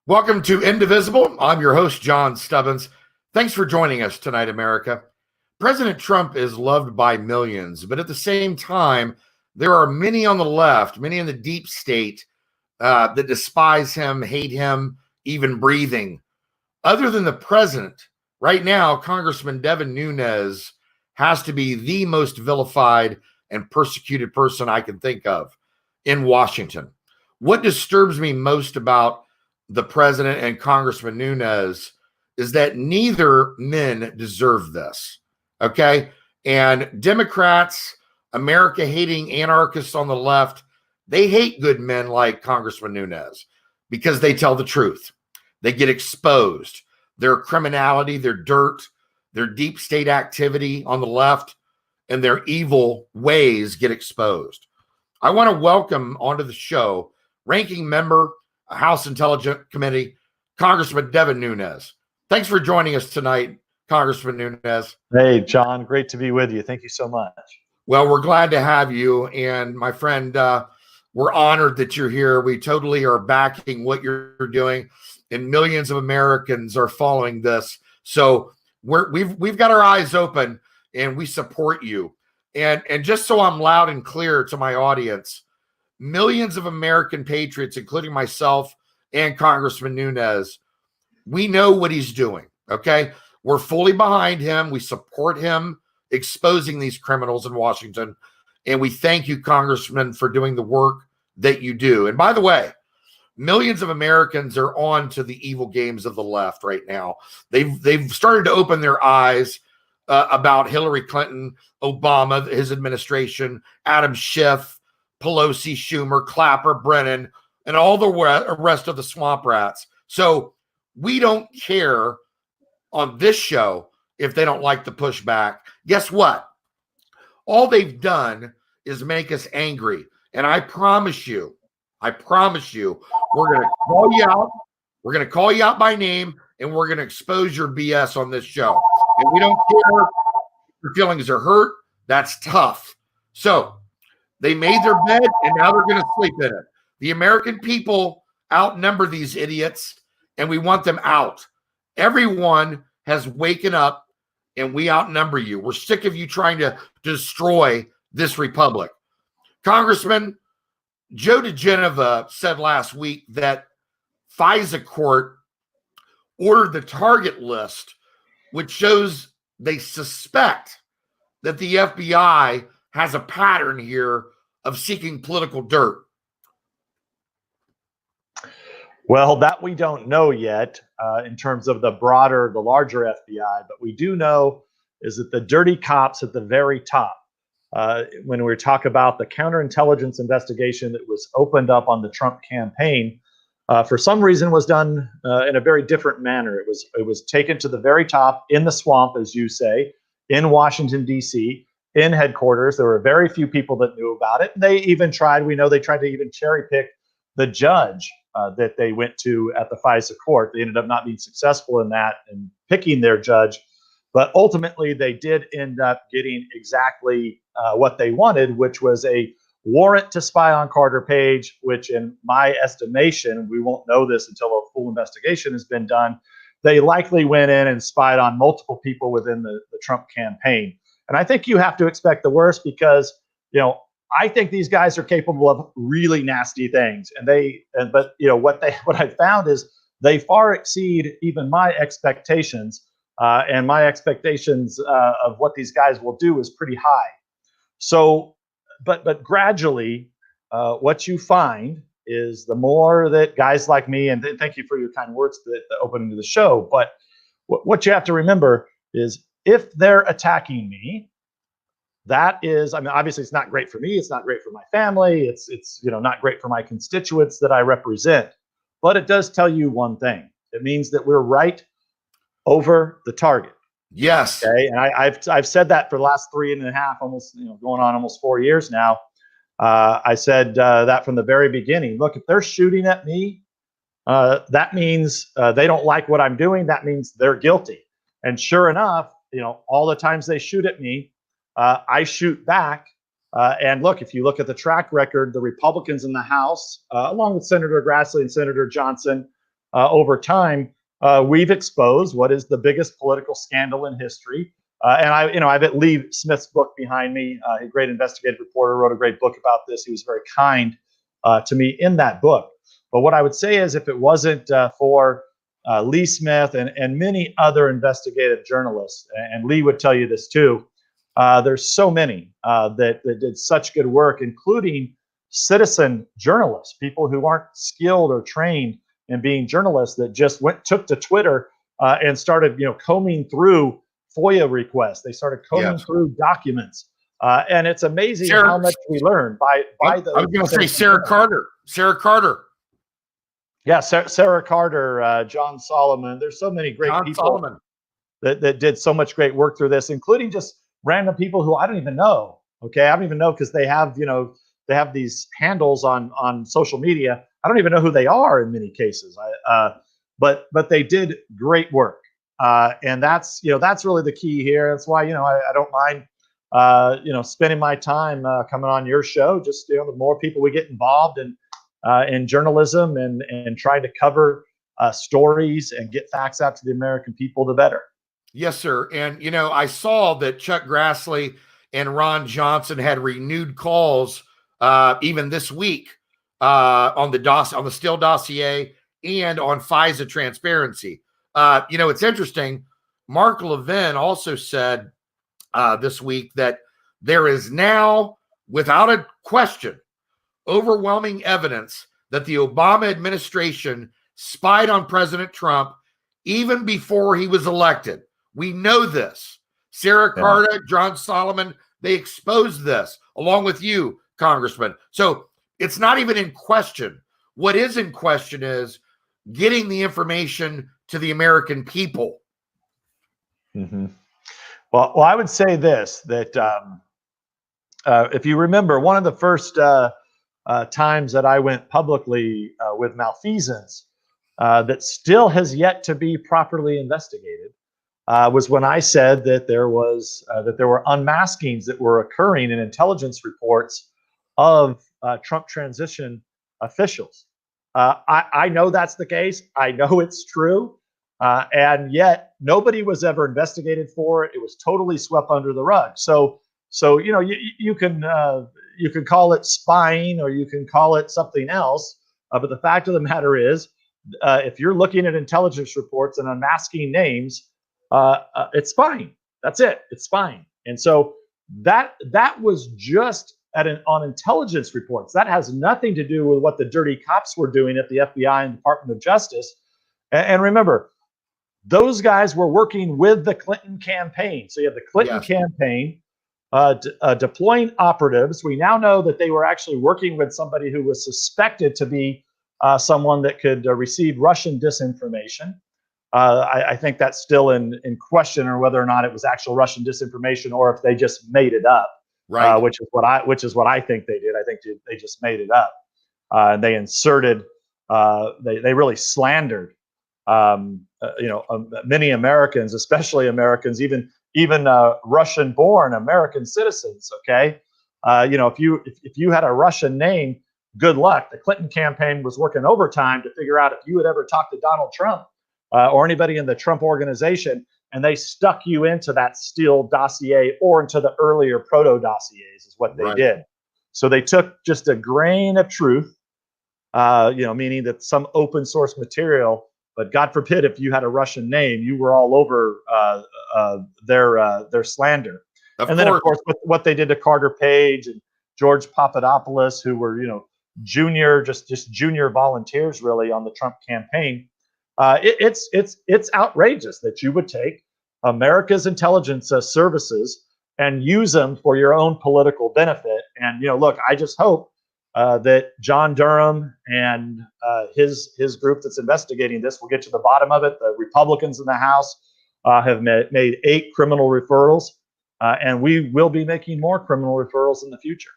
Welcome to Indivisible. I'm your host, John Stubbins. Thanks for joining us tonight, America. President Trump is loved by millions, but at the same time, there are many on the left, many in the deep state that despise him, hate him, even breathing. Other than the president, right now, Congressman Devin Nunes has to be the most vilified and persecuted person I can think of in Washington. What disturbs me most about the president and Congressman Nunes is that neither men deserve this, okay? And Democrats, America-hating anarchists on the left, they hate good men like Congressman Nunes because they tell the truth. They get exposed. Their criminality, their dirt, their deep state activity on the left, and their evil ways get exposed. I want to welcome onto the show ranking member, House Intelligence Committee, Congressman Devin Nunes. Thanks for joining us tonight, Congressman Nunes. Hey, John, great to be with you. Thank you so much. Well, we're glad to have you. And my friend, we're honored that you're here. We totally are backing what you're doing, and millions of Americans are following this. So we've got our eyes open, and we support you. And just so I'm loud and clear to my audience, millions of American patriots, including myself and Congressman Nunes, we know what he's doing, okay? We're fully behind him. We support him exposing these criminals in Washington. And we thank you, Congressman, for doing the work that you do. And by the way, millions of Americans are on to the evil games of the left right now. They've started to open their eyes about Hillary Clinton, Obama, his administration, Adam Schiff, Pelosi, Schumer, Clapper, Brennan, and all the rest of the swamp rats. So we don't care on this show if they don't like the pushback. Guess what? All they've done is make us angry. And I promise you, we're going to call you out. We're going to call you out by name, and we're going to expose your BS on this show. And we don't care if your feelings are hurt. That's tough. So they made their bed, and now they're going to sleep in it. The American people outnumber these idiots, and we want them out. Everyone has waken up, and we outnumber you. We're sick of you trying to destroy this republic. Congressman, Joe DeGeneva said last week that FISA court ordered the target list, which shows they suspect that the FBI has a pattern here of seeking political dirt. Well, that we don't know yet in terms of the larger FBI, but we do know is that the dirty cops at the very top, when we talk about the counterintelligence investigation that was opened up on the Trump campaign, for some reason was done in a very different manner. It was taken to the very top in the swamp, as you say, in Washington, D.C., in headquarters. There were very few people that knew about it. They tried to even cherry pick the judge that they went to at the FISA court. They ended up not being successful in that and picking their judge. But ultimately, they did end up getting exactly what they wanted, which was a warrant to spy on Carter Page, which in my estimation, we won't know this until a full investigation has been done, they likely went in and spied on multiple people within the Trump campaign. And I think you have to expect the worst because, I think these guys are capable of really nasty things. But what I found is they far exceed even my expectations. And my expectations of what these guys will do is pretty high. So, but gradually, what you find is the more that guys like me, and thank you for your kind words at the opening of the show, but what you have to remember is if they're attacking me, that is, obviously it's not great for me. It's not great for my family. It's not great for my constituents that I represent. but it does tell you one thing. It means that we're right over the target. Yes. Okay, and I've said that for the last 3.5, almost going on almost 4 years now. I said that from the very beginning. Look, if they're shooting at me, that means they don't like what I'm doing. That means they're guilty. And sure enough, all the times they shoot at me, I shoot back. And look, if you look at the track record, the Republicans in the House, along with Senator Grassley and Senator Johnson, over time, we've exposed what is the biggest political scandal in history. And I've got Lee Smith's book behind me. A great investigative reporter, wrote a great book about this. He was very kind to me in that book. But what I would say is, if it wasn't for Lee Smith and many other investigative journalists, and Lee would tell you this too, there's so many that did such good work, including citizen journalists, people who aren't skilled or trained in being journalists, that just took to Twitter and started combing through FOIA requests. They started combing through documents, and it's amazing how much we learn by the. I was going to say Sarah Carter. Yeah, Sarah Carter, John Solomon. There's so many great people that did so much great work through this, including just random people who I don't even know. Okay, I don't even know, because they have these handles on social media. I don't even know who they are in many cases. But they did great work, and that's really the key here. That's why I don't mind spending my time coming on your show. Just the more people we get involved in journalism and trying to cover stories and get facts out to the American people, the better. Yes, sir. And I saw that Chuck Grassley and Ron Johnson had renewed calls even this week on the Steele dossier and on FISA transparency. It's interesting. Mark Levin also said this week that there is now, without a question, overwhelming evidence that the Obama administration spied on President Trump even before he was elected. We know this. Sarah Carter, John Solomon, they exposed this along with you, Congressman. So it's not even in question. What is in question is getting the information to the American people. Mm-hmm. Well, I would say this, that if you remember, one of the first times that I went publicly with malfeasance that still has yet to be properly investigated was when I said that there were unmaskings that were occurring in intelligence reports of Trump transition officials. I know that's the case. I know it's true, and yet nobody was ever investigated for it. It was totally swept under the rug. So you can call it spying, or you can call it something else. But the fact of the matter is, if you're looking at intelligence reports and unmasking names, it's spying. That's it. It's spying. And so that was just on intelligence reports. That has nothing to do with what the dirty cops were doing at the FBI and Department of Justice. And remember, those guys were working with the Clinton campaign. So you have the Clinton campaign deploying operatives. We now know that they were actually working with somebody who was suspected to be someone that could receive Russian disinformation. I think that's still in question, or whether or not it was actual Russian disinformation, or if they just made it up. Right. Which is what I think they did. I think they just made it up. They inserted. They really slandered. Many Americans, especially Americans, even Russian-born American citizens. Okay, if you had a Russian name, good luck. The Clinton campaign was working overtime to figure out if you had ever talked to Donald Trump or anybody in the Trump organization, and they stuck you into that Steele dossier or into the earlier proto dossiers, is what they did. So they took just a grain of truth, meaning that some open source material. But God forbid, if you had a Russian name, you were all over their slander. Then, of course, what they did to Carter Page and George Papadopoulos, who were junior volunteers really on the Trump campaign. It's outrageous that you would take America's intelligence services and use them for your own political benefit. And look, I just hope that John Durham and his group that's investigating this will get to the bottom of it. The Republicans in the House have made 8 criminal referrals, and we will be making more criminal referrals in the future.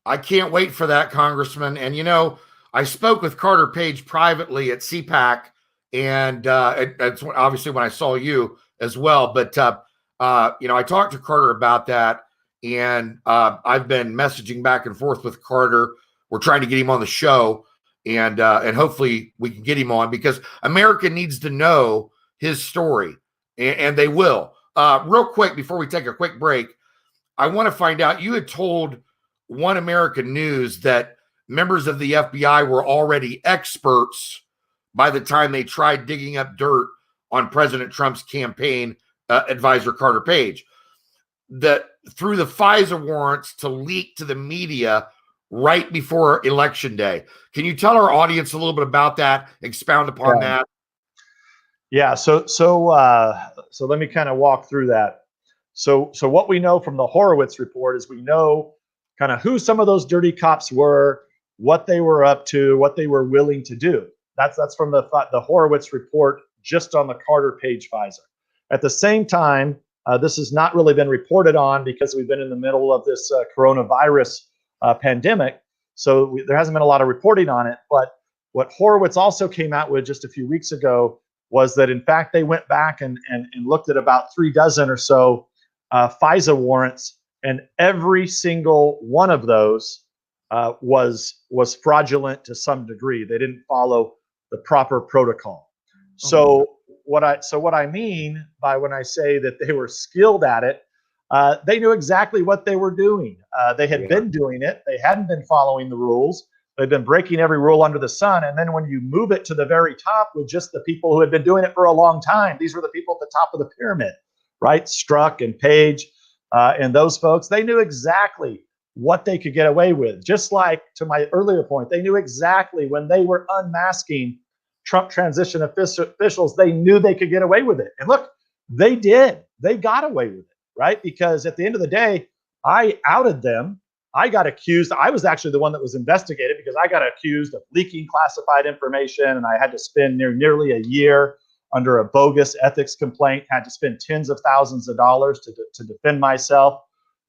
I can't wait for that, Congressman. And, you know, I spoke with Carter Page privately at CPAC, and that's obviously when I saw you as well. But, you know, I talked to Carter about that, and I've been messaging back and forth with Carter. We're trying to get him on the show, and hopefully we can get him on, because America needs to know his story, and they will. Real quick, before we take a quick break, I want to find out, you had told One American News that members of the FBI were already experts by the time they tried digging up dirt on President Trump's campaign advisor, Carter Page, that through the FISA warrants to leak to the media right before Election Day. Can you tell our audience a little bit about that, expound upon that? Yeah, so let me kind of walk through that. So what we know from the Horowitz report is we know kind of who some of those dirty cops were, what they were up to, what they were willing to do. That's from the Horowitz report just on the Carter Page FISA. At the same time, this has not really been reported on because we've been in the middle of this coronavirus pandemic. So there hasn't been a lot of reporting on it. But what Horowitz also came out with just a few weeks ago was that, in fact, they went back and looked at about 36 or so FISA warrants, and every single one of those was fraudulent to some degree. They didn't follow the proper protocol. So what I mean by when I say that they were skilled at it, they knew exactly what they were doing. They had been doing it. They hadn't been following the rules. They've been breaking every rule under the sun. And then when you move it to the very top with just the people who had been doing it for a long time, these were the people at the top of the pyramid, right? Strzok and Page and those folks, they knew exactly what they could get away with. Just like, to my earlier point, they knew exactly when they were unmasking Trump transition officials, they knew they could get away with it. And look, they did. They got away with it, right? Because at the end of the day, I outed them. I got accused. I was actually the one that was investigated because I got accused of leaking classified information, and I had to spend nearly a year under a bogus ethics complaint, had to spend tens of thousands of dollars to defend myself.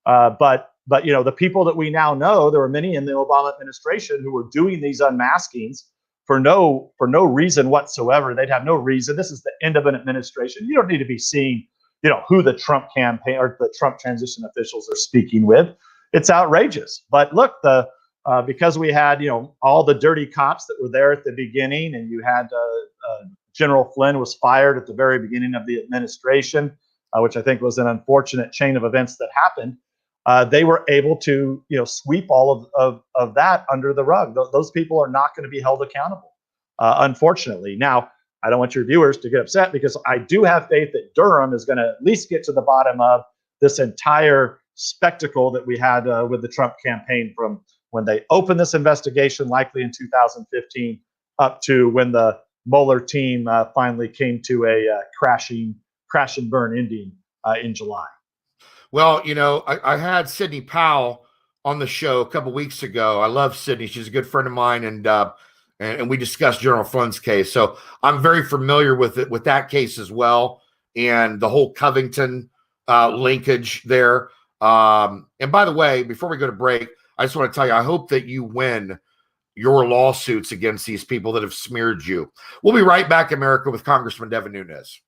But you know, the people that we now know, there were many in the Obama administration who were doing these unmaskings for no reason whatsoever. They'd have no reason. This is the end of an administration. You don't need to be seeing, you know, who the Trump campaign or the Trump transition officials are speaking with. It's outrageous. But look, because we had, you know, all the dirty cops that were there at the beginning, and you had General Flynn was fired at the very beginning of the administration, which I think was an unfortunate chain of events that happened. They were able to, you know, sweep all of that under the rug. Those people are not going to be held accountable, unfortunately. Now, I don't want your viewers to get upset, because I do have faith that Durham is going to at least get to the bottom of this entire spectacle that we had with the Trump campaign, from when they opened this investigation, likely in 2015, up to when the Mueller team finally came to a crash and burn ending in July. Well, you know, I had Sidney Powell on the show a couple weeks ago. I love Sidney. She's a good friend of mine, and we discussed General Flynn's case. So I'm very familiar with it, with that case as well, and the whole Covington linkage there. And by the way, before we go to break, I just want to tell you, I hope that you win your lawsuits against these people that have smeared you. We'll be right back, America, with Congressman Devin Nunes.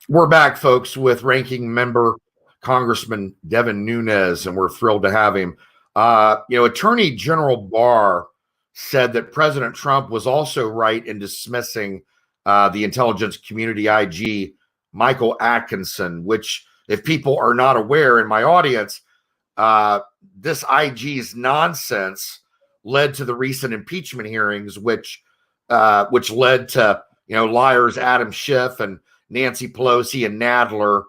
We're back, folks, with ranking member Congressman Devin Nunes, and we're thrilled to have him. You know, Attorney General Barr said that President Trump was also right in dismissing the intelligence community IG, Michael Atkinson, which, if people are not aware in my audience, this IG's nonsense led to the recent impeachment hearings, which led to, you know, liars Adam Schiff and Nancy Pelosi and Nadler,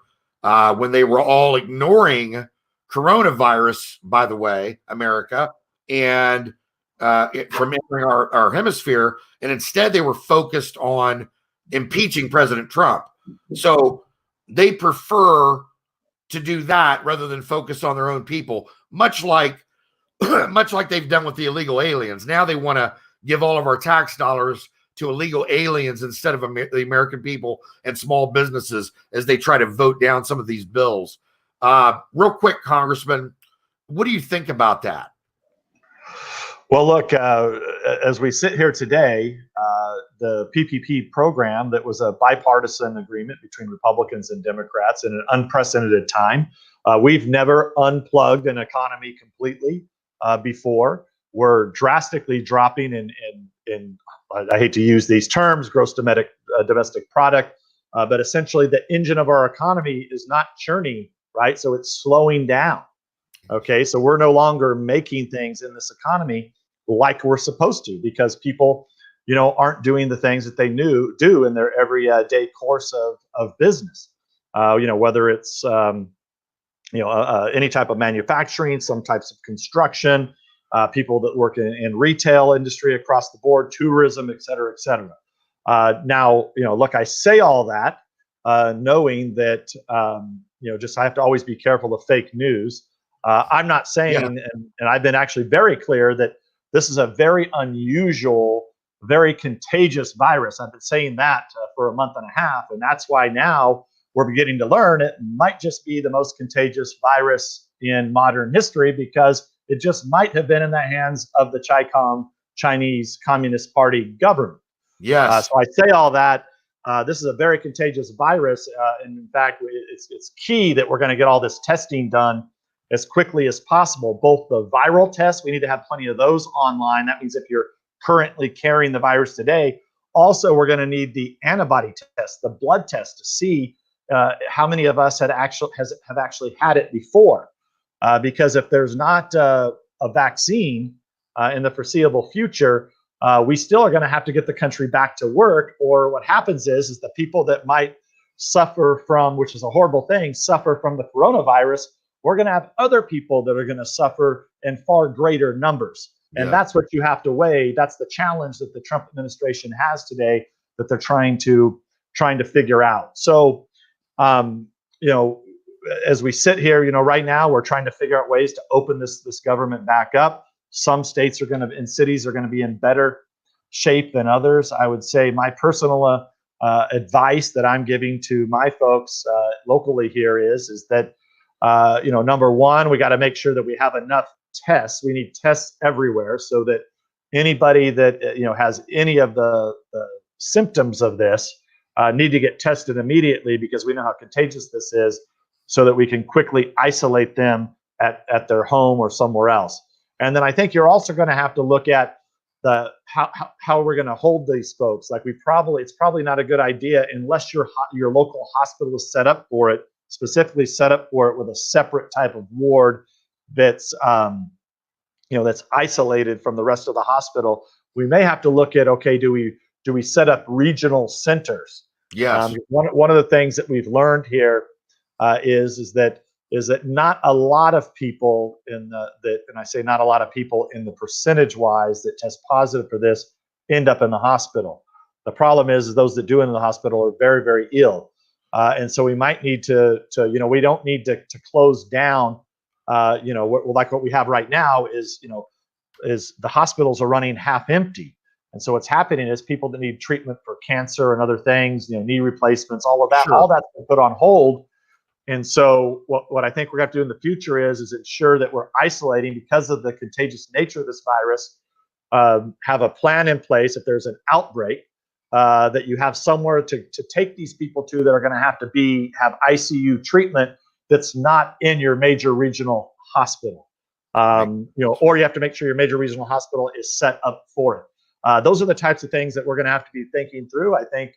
when they were all ignoring coronavirus, by the way, America, and from entering our hemisphere, and instead they were focused on impeaching President Trump. So they prefer to do that rather than focus on their own people, much like they've done with the illegal aliens. Now they want to give all of our tax dollars to illegal aliens instead of the American people and small businesses as they try to vote down some of these bills. Real quick, Congressman, what do you think about that? Well, look, as we sit here today, the PPP program that was a bipartisan agreement between Republicans and Democrats in an unprecedented time. We've never unplugged an economy completely before. We're drastically dropping in I hate to use these terms, gross domestic product, but essentially the engine of our economy is not churning, right? So it's slowing down. Okay, so we're no longer making things in this economy like we're supposed to, because people, aren't doing the things that they do in their everyday course of business. Whether it's any type of manufacturing, some types of construction, people that work in retail industry across the board, tourism, et cetera, et cetera. Now, look, I say all that knowing that, just I have to always be careful of fake news. I'm not saying, and I've been actually very clear that this is a very unusual, very contagious virus. I've been saying that for a month and a half, and that's why now we're beginning to learn it might just be the most contagious virus in modern history, because it just might have been in the hands of the Chinese Communist Party government. Yes. So I say all that. This is a very contagious virus, and in fact, it's key that we're going to get all this testing done as quickly as possible. Both the viral tests, we need to have plenty of those online. That means if you're currently carrying the virus today. Also, we're going to need the antibody test, the blood test, to see how many of us have actually had it before. Because if there's not a vaccine in the foreseeable future, we still are going to have to get the country back to work. Or what happens is the people that might suffer from, which is a horrible thing, suffer from the coronavirus, we're going to have other people that are going to suffer in far greater numbers. And that's what you have to weigh. That's the challenge that the Trump administration has today that they're trying to figure out. So, as we sit here, right now we're trying to figure out ways to open this government back up. Some states and cities are going to be in better shape than others. I would say my personal advice that I'm giving to my folks locally here is that, number one, we got to make sure that we have enough tests. We need tests everywhere so that anybody that has any of the symptoms of this need to get tested immediately, because we know how contagious this is, so that we can quickly isolate them at their home or somewhere else. And then I think you're also going to have to look at how we're going to hold these folks. Like it's probably not a good idea unless your local hospital is set up for it, specifically set up for it with a separate type of ward that's that's isolated from the rest of the hospital. We may have to look at, okay, do we set up regional centers? Yes. One of the things that we've learned here is that not a lot of people and I say not a lot of people in the percentage wise that test positive for this end up in the hospital. The problem is those that do end in the hospital are very, very ill. And so we might need to we don't need to close down, like what we have right now is the hospitals are running half empty. And so what's happening is people that need treatment for cancer and other things, knee replacements, all of that, all that's been put on hold. And so what I think we're going to have to do in the future is ensure that we're isolating, because of the contagious nature of this virus, have a plan in place if there's an outbreak, that you have somewhere to take these people to that are going to have ICU treatment that's not in your major regional hospital. Or you have to make sure your major regional hospital is set up for it. Those are the types of things that we're going to have to be thinking through. I think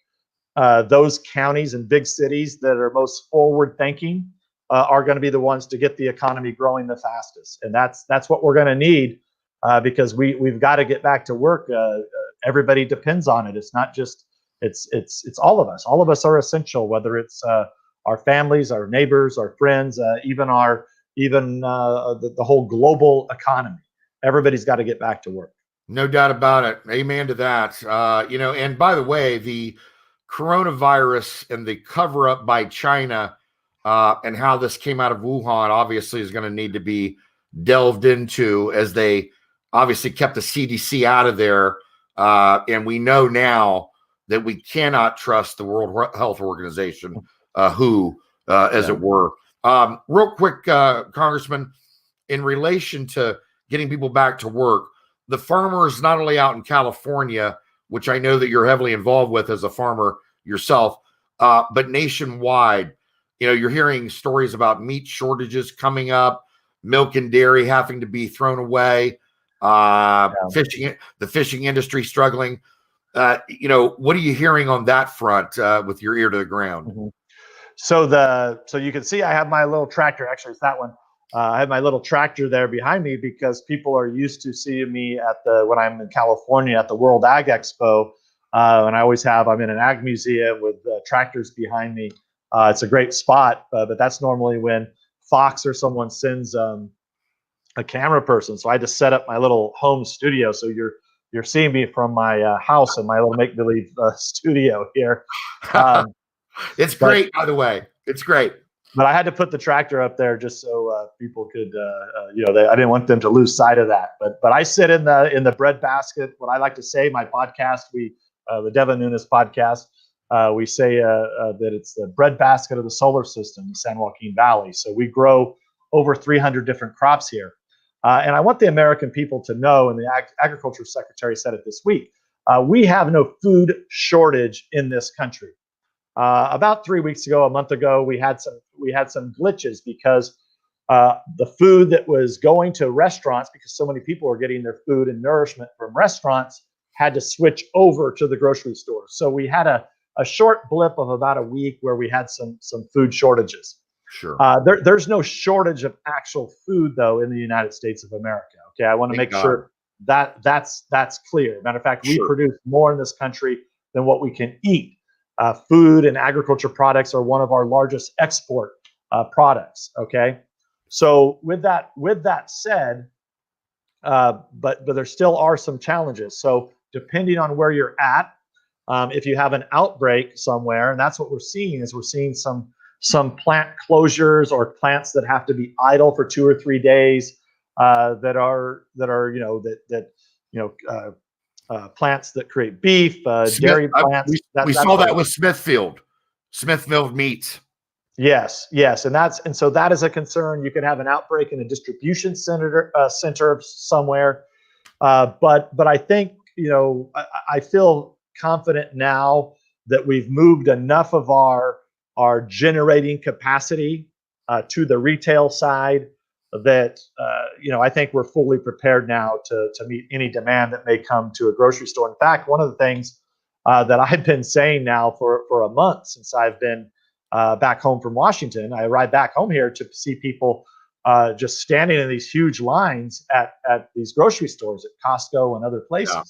those counties and big cities that are most forward thinking are going to be the ones to get the economy growing the fastest. And that's what we're going to need, because we've got to get back to work. Everybody depends on it. It's not just It's all of us. All of us are essential, whether it's our families, our neighbors, our friends, even the whole global economy. Everybody's got to get back to work. No doubt about it. Amen to that. And by the way, the coronavirus and the cover up by China and how this came out of Wuhan obviously is going to need to be delved into, as they obviously kept the CDC out of there. And we know now that we cannot trust the World Health Organization, as it were. Real quick, Congressman, in relation to getting people back to work, the farmers, not only out in California, which I know that you're heavily involved with as a farmer yourself, but nationwide, you're hearing stories about meat shortages coming up, milk and dairy having to be thrown away, the fishing industry struggling. What are you hearing on that front with your ear to the ground? Mm-hmm. So you can see I have my little tractor. Actually, it's that one. I have my little tractor there behind me because people are used to seeing me when I'm in California at the World Ag Expo. And I'm in an ag museum with tractors behind me. It's a great spot, but that's normally when Fox or someone sends a camera person. So I just set up my little home studio. So you're seeing me from my house in my little make-believe studio here. It's great, by the way. It's great. But I had to put the tractor up there just so people could, I didn't want them to lose sight of that. But I sit in the breadbasket. What I like to say, my podcast, the Devin Nunes podcast, we say that it's the breadbasket of the solar system, the San Joaquin Valley. So we grow over 300 different crops here. And I want the American people to know, and the agriculture secretary said it this week, we have no food shortage in this country. About 3 weeks ago, a month ago, we had some glitches because the food that was going to restaurants, because so many people were getting their food and nourishment from restaurants, had to switch over to the grocery store. So we had a short blip of about a week where we had some food shortages. Sure. There's no shortage of actual food, though, in the United States of America. Okay, I want to make sure that's clear. Matter of fact, we produce more in this country than what we can eat. Food and agriculture products are one of our largest export products. Okay, so with that said, but there still are some challenges. So depending on where you're at, if you have an outbreak somewhere, and that's what we're seeing some plant closures or plants that have to be idle for 2 or 3 days, plants that create beef, dairy plants. We saw that with Smithfield Meats. Yes, and so that is a concern. You could have an outbreak in a distribution center somewhere, but I think I feel confident now that we've moved enough of our generating capacity to the retail side that I think we're fully prepared now to meet any demand that may come to a grocery store. In fact, one of the things that I've been saying now for a month since I've been back home from Washington, I arrived back home here to see people just standing in these huge lines at these grocery stores at Costco and other places. Yeah.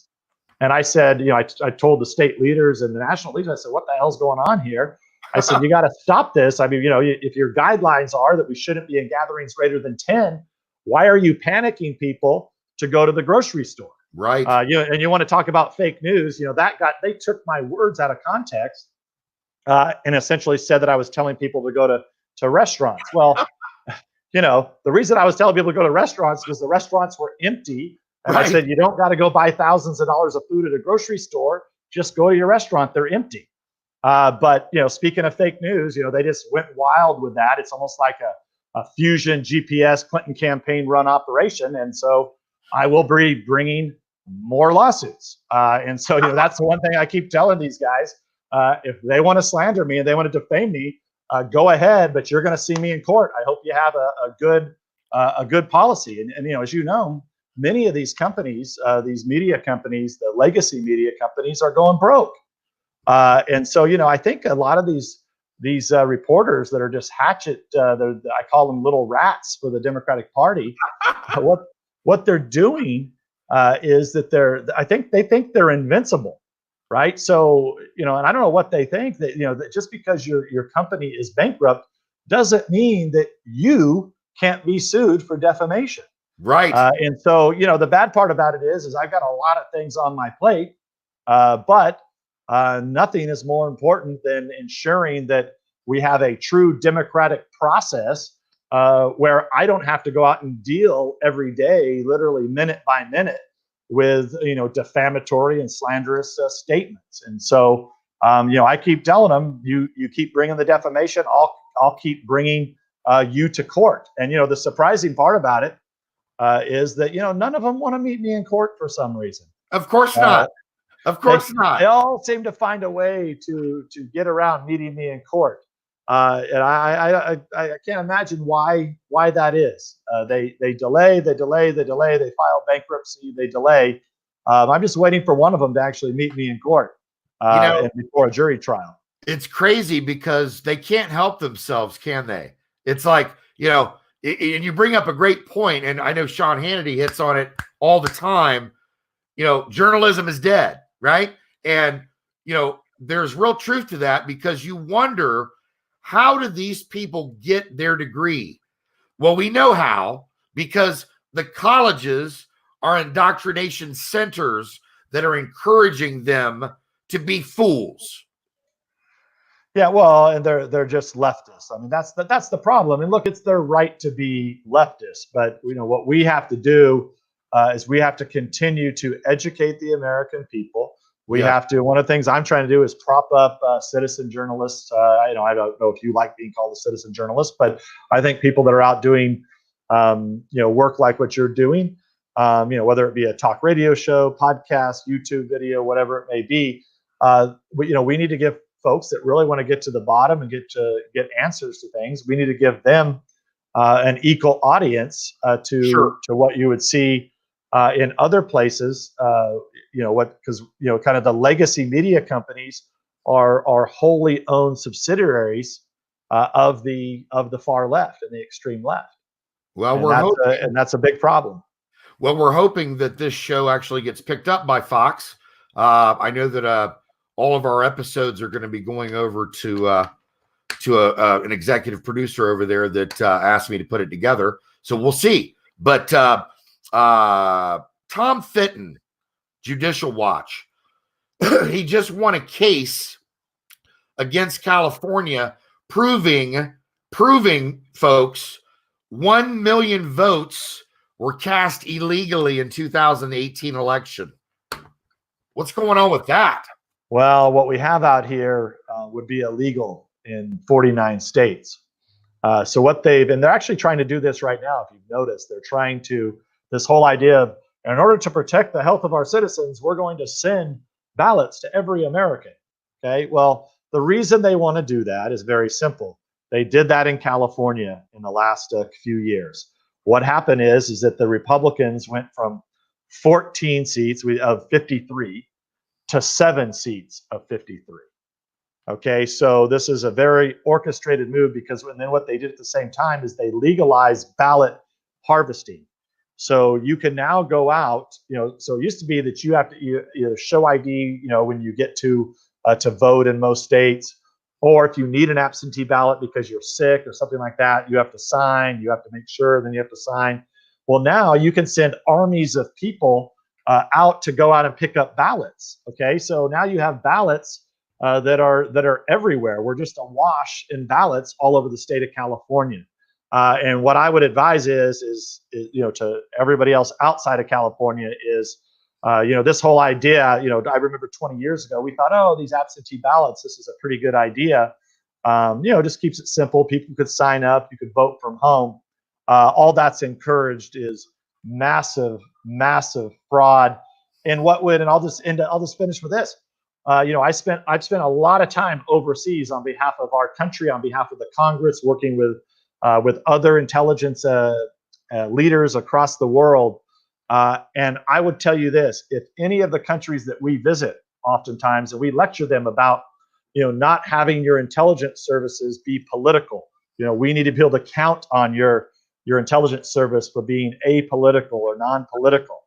And I said, I told the state leaders and the national leaders, I said, what the hell's going on here? I said, you got to stop this. I mean, if your guidelines are that we shouldn't be in gatherings greater than 10, why are you panicking people to go to the grocery store? Right. And you want to talk about fake news, they took my words out of context and essentially said that I was telling people to go to restaurants. Well, the reason I was telling people to go to restaurants was the restaurants were empty. And I said, you don't got to go buy thousands of dollars of food at a grocery store. Just go to your restaurant. They're empty. But speaking of fake news, they just went wild with that. It's almost like a fusion GPS Clinton campaign run operation. And so I will be bringing more lawsuits. And so that's the one thing I keep telling these guys. If they want to slander me and they want to defame me, go ahead. But you're going to see me in court. I hope you have a good policy. And as you know, many of these companies, these media companies, the legacy media companies, are going broke. And so, I think a lot of these reporters that are just hatchet, I call them little rats for the Democratic Party. What they're doing is that they think they're invincible. right? So, and I don't know what they think that, that just because your company is bankrupt doesn't mean that you can't be sued for defamation. Right. And so, the bad part about it is I've got a lot of things on my plate, but nothing is more important than ensuring that we have a true democratic process where I don't have to go out and deal every day, literally minute by minute, with defamatory and slanderous statements. And so, I keep telling them, you keep bringing the defamation, I'll keep bringing you to court. And the surprising part about it is that none of them want to meet me in court for some reason. Of course not. Of course not. They all seem to find a way to get around meeting me in court, and I can't imagine why that is. They delay, they file bankruptcy, they delay. I'm just waiting for one of them to actually meet me in court and before a jury trial. It's crazy because they can't help themselves, can they? It's like, and you bring up a great point, and I know Sean Hannity hits on it all the time. Journalism is dead, right? And, there's real truth to that, because you wonder, how do these people get their degree? Well, we know how, because the colleges are indoctrination centers that are encouraging them to be fools. Yeah, well, and they're just leftists. I mean, that's the problem. And look, it's their right to be leftist, but what we have to do is we have to continue to educate the American people. We have to. One of the things I'm trying to do is prop up citizen journalists. I don't know if you like being called a citizen journalist, but I think people that are out doing work like what you're doing, whether it be a talk radio show, podcast, YouTube video, whatever it may be, we need to give folks that really want to get to the bottom and get answers to things. We need to give them an equal audience to what you would see in other places. Because kind of the legacy media companies are wholly owned subsidiaries of the far left and the extreme left. Well, and that's a big problem. Well, we're hoping that this show actually gets picked up by Fox. I know that all of our episodes are going to be going over to an executive producer over there that asked me to put it together. So we'll see. But Tom Fitton, Judicial Watch, he just won a case against California, proving folks 1 million votes were cast illegally in 2018 election. What's going on with that? Well, what we have out here would be illegal in 49 states. So what they're actually trying to do this right now. If you've noticed, they're trying to, this whole idea of, in order to protect the health of our citizens, we're going to send ballots to every American. Okay. Well, the reason they want to do that is very simple. They did that in California in the last few years. What happened is that the Republicans went from 14 seats of 53 to 7 seats of 53. Okay, so this is a very orchestrated move, because then what they did at the same time is they legalized ballot harvesting. So you can now go out, so it used to be that you have to either show ID, when you get to vote in most states, or if you need an absentee ballot because you're sick or something like that, you have to sign, you have to make sure, then you have to sign. Well, now you can send armies of people out to go out and pick up ballots. Okay, so now you have ballots that are everywhere. We're just awash in ballots all over the state of California. And what I would advise is to everybody else outside of California is, this whole idea. I remember 20 years ago we thought, oh, these absentee ballots, this is a pretty good idea. Just keeps it simple. People could sign up. You could vote from home. All that's encouraged is massive fraud. And I'll just finish with this. I've spent a lot of time overseas on behalf of our country, on behalf of the Congress, working with other intelligence leaders across the world. And I would tell you this: if any of the countries that we visit, oftentimes, and we lecture them about, not having your intelligence services be political. We need to be able to count on your intelligence service for being apolitical or non-political.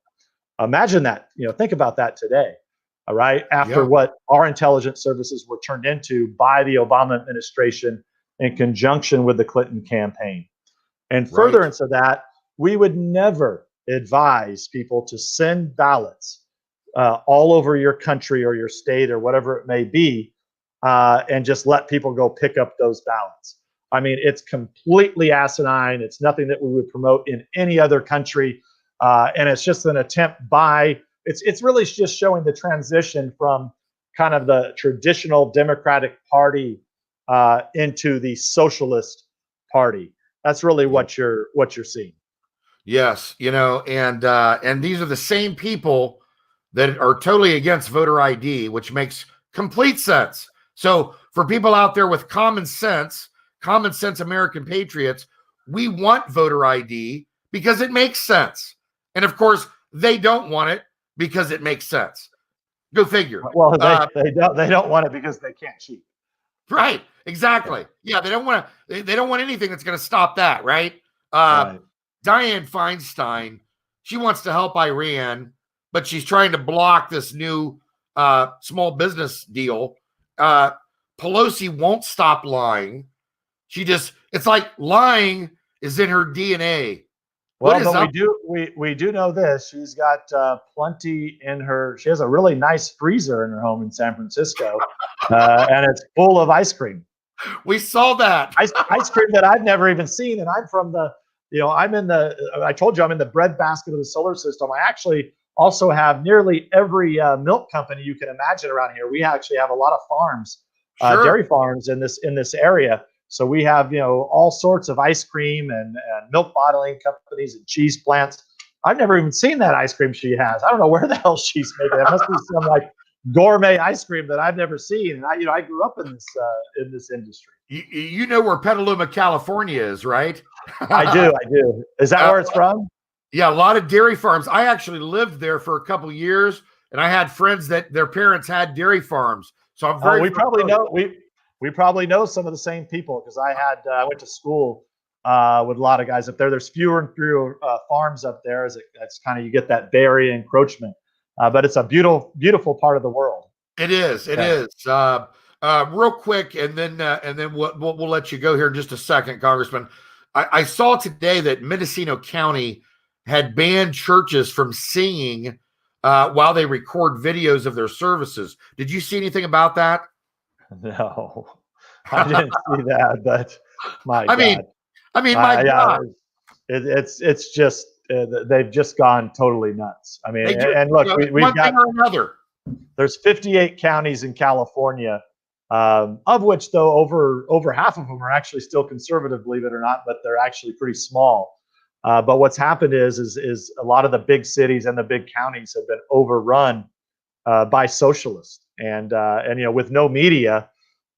Imagine that. Think about that today. all right, after what our intelligence services were turned into by the Obama administration in conjunction with the Clinton campaign. And furtherance of that, we would never advise people to send ballots all over your country or your state or whatever it may be, and just let people go pick up those ballots. I mean, it's completely asinine. It's nothing that we would promote in any other country. And it's just an attempt by, it's really just showing the transition from kind of the traditional Democratic Party into the Socialist Party. That's really what you're seeing. Yes, and these are the same people that are totally against voter ID, which makes complete sense. So for people out there with common sense American patriots, we want voter ID because it makes sense. And of course, they don't want it because it makes sense. Go figure. Well, they don't want it because they can't cheat. Right. Exactly. Yeah, they don't want anything that's going to stop that, right? Right. Dianne Feinstein, she wants to help Iran, but she's trying to block this new small business deal. Pelosi won't stop lying. It's like lying is in her DNA. Well, but we do know this. She's got plenty in her. She has a really nice freezer in her home in San Francisco, and it's full of ice cream. We saw that ice cream that I've never even seen, and I'm from the. I told you I'm in the breadbasket of the solar system. I actually also have nearly every milk company you can imagine around here. We actually have a lot of farms, dairy farms in this area. So we have, all sorts of ice cream and milk bottling companies and cheese plants. I've never even seen that ice cream she has. I don't know where the hell she's making it. It must be some like gourmet ice cream that I've never seen. And I grew up in this industry. You know where Petaluma, California is, right? I do. Is that where it's from? Yeah, a lot of dairy farms. I actually lived there for a couple of years, and I had friends that their parents had dairy farms. So I'm very. We probably know some of the same people because I went to school with a lot of guys up there. There's fewer and fewer farms up there as it's kind of you get that Bay Area encroachment, but it's a beautiful part of the world. It is. It is. Real quick, and then we'll let you go here in just a second, Congressman. I saw today that Mendocino County had banned churches from singing while they record videos of their services. Did you see anything about that? No, I didn't see that, but my God. My God. It's just they've just gone totally nuts. I mean, and look, we've got another. There's 58 counties in California, of which though over half of them are actually still conservative, believe it or not, but they're actually pretty small. But what's happened is a lot of the big cities and the big counties have been overrun by socialists. And with no media,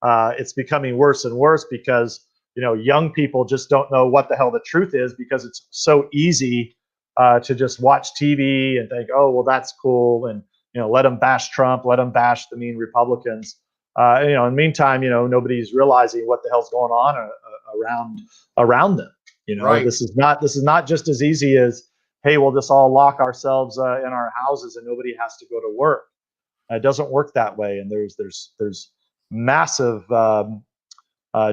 it's becoming worse and worse because, young people just don't know what the hell the truth is because it's so easy to just watch TV and think, oh, well, that's cool. And, let them bash Trump, let them bash the mean Republicans. In the meantime, nobody's realizing what the hell's going on around them. Right. This is not just as easy as, hey, we'll just all lock ourselves in our houses and nobody has to go to work. It doesn't work that way, and there's massive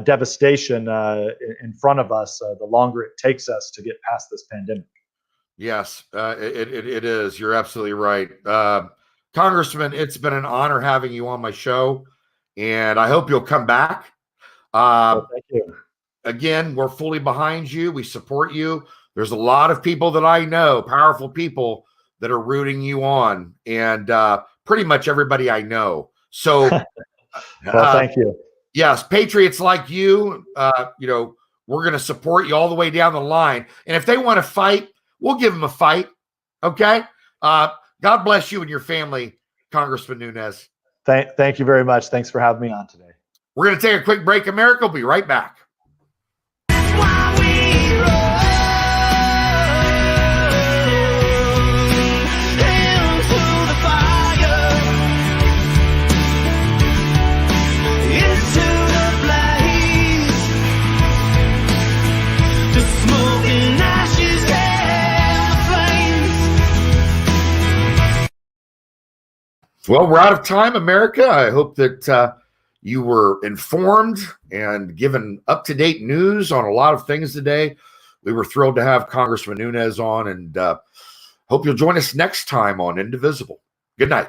devastation in front of us the longer it takes us to get past this pandemic. Yes, it is. You're absolutely right, Congressman. It's been an honor having you on my show, and I hope you'll come back. Thank you. Again, we're fully behind you. We support you. There's a lot of people that I know, powerful people that are rooting you on, and pretty much everybody I know. So, well, thank you. Yes, patriots like you, we're going to support you all the way down the line. And if they want to fight, we'll give them a fight. Okay. God bless you and your family, Congressman Nunes. Thank you very much. Thanks for having me on today. We're going to take a quick break. America will be right back. Well, we're out of time, America. I hope that you were informed and given up-to-date news on a lot of things today. We were thrilled to have Congressman Nunes on, and hope you'll join us next time on Indivisible. Good night.